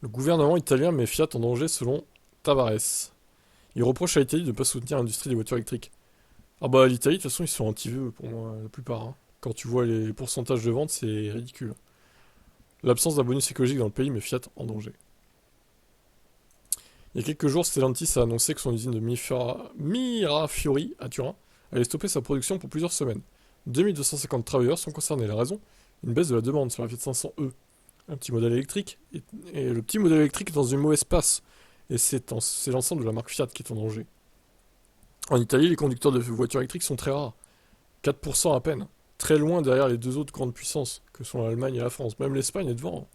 Le gouvernement italien met Fiat en danger selon Tavares. Il reproche à l'Italie de ne pas soutenir l'industrie des voitures électriques. Ah bah l'Italie, de toute façon, ils sont anti-vœux pour moi, la plupart, hein. Quand tu vois les pourcentages de vente, c'est ridicule. L'absence d'un bonus écologique dans le pays met Fiat en danger. Il y a quelques jours, Stellantis a annoncé que son usine de Mirafiori à Turin allait stopper sa production pour plusieurs semaines. 2250 travailleurs sont concernés. La raison? Une baisse de la demande sur la Fiat 500e. Un petit modèle électrique. Et le petit modèle électrique est dans une mauvaise passe. Et c'est l'ensemble de la marque Fiat qui est en danger. En Italie, les conducteurs de voitures électriques sont très rares. 4% à peine. Très loin derrière les deux autres grandes puissances, que sont l'Allemagne et la France. Même l'Espagne est devant.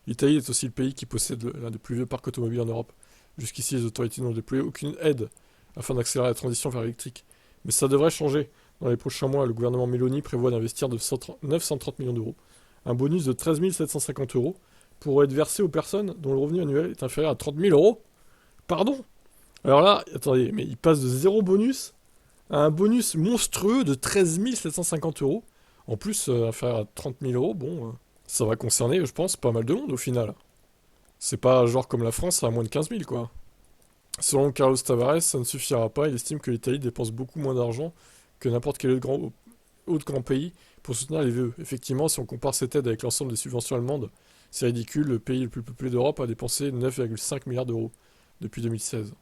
L'Italie est aussi le pays qui possède l'un des plus vieux parcs automobiles en Europe. Jusqu'ici, les autorités n'ont déployé aucune aide afin d'accélérer la transition vers l'électrique. Mais ça devrait changer. Dans les prochains mois, le gouvernement Meloni prévoit d'investir de 930 millions d'euros. Un bonus de 13 750 euros pourrait être versé aux personnes dont le revenu annuel est inférieur à 30 000 euros. Pardon? Alors là, attendez, mais il passe de zéro bonus à un bonus monstrueux de 13 750 euros. En plus, inférieur à 30 000 euros, bon, ça va concerner, je pense, pas mal de monde au final. C'est pas genre comme la France à moins de 15 000, quoi. Selon Carlos Tavares, ça ne suffira pas. Il estime que l'Italie dépense beaucoup moins d'argent que n'importe quel autre grand pays pour soutenir les VE. Effectivement, si on compare cette aide avec l'ensemble des subventions allemandes, c'est ridicule. Le pays le plus peuplé d'Europe a dépensé 9,5 milliards d'euros depuis 2016.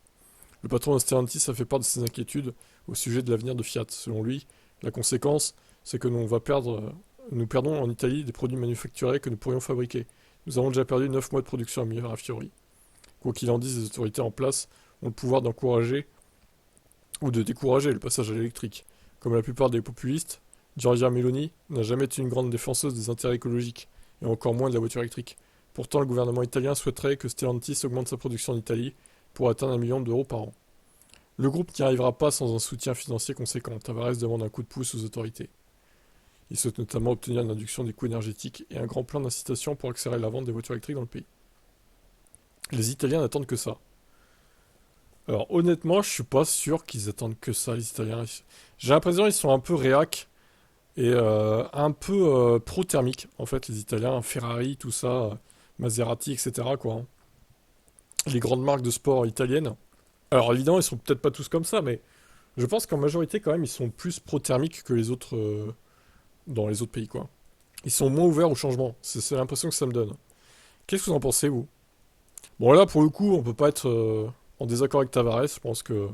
Le patron de Stellantis a fait part de ses inquiétudes au sujet de l'avenir de Fiat. Selon lui, la conséquence, c'est que nous perdons en Italie des produits manufacturés que nous pourrions fabriquer. Nous avons déjà perdu 9 mois de production à Mirafiori. Quoi qu'il en dise, les autorités en place ont le pouvoir d'encourager ou de décourager le passage à l'électrique. Comme la plupart des populistes, Giorgia Meloni n'a jamais été une grande défenseuse des intérêts écologiques, et encore moins de la voiture électrique. Pourtant, le gouvernement italien souhaiterait que Stellantis augmente sa production en Italie pour atteindre 1 million d'euros par an. Le groupe n'y arrivera pas sans un soutien financier conséquent. Tavares demande un coup de pouce aux autorités. Il souhaite notamment obtenir une réduction des coûts énergétiques et un grand plan d'incitation pour accélérer la vente des voitures électriques dans le pays. Les Italiens n'attendent que ça. Alors honnêtement, je suis pas sûr qu'ils attendent que ça, les Italiens. J'ai l'impression qu'ils sont un peu réac et un peu pro-thermique, en fait, les Italiens. Ferrari, tout ça, Maserati, etc., quoi, hein. Les grandes marques de sport italiennes. Alors évidemment, ils sont peut-être pas tous comme ça, mais je pense qu'en majorité, quand même, ils sont plus pro-thermiques que les autres dans les autres pays, quoi. Ils sont moins ouverts au changement. C'est l'impression que ça me donne. Qu'est-ce que vous en pensez, vous? Bon, là, pour le coup, on peut pas être en désaccord avec Tavares. Je pense que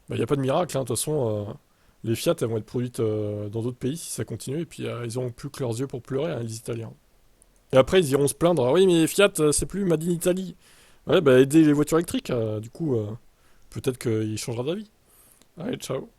il n'y a pas de miracle, hein. De toute façon, les Fiat, elles vont être produites dans d'autres pays si ça continue. Et puis, ils auront plus que leurs yeux pour pleurer, hein, les Italiens. Et après, ils iront se plaindre. Ah oui, mais Fiat, c'est plus Made in Italy. Ouais, bah, aider les voitures électriques. Du coup, peut-être qu'il changera d'avis. Allez, ciao.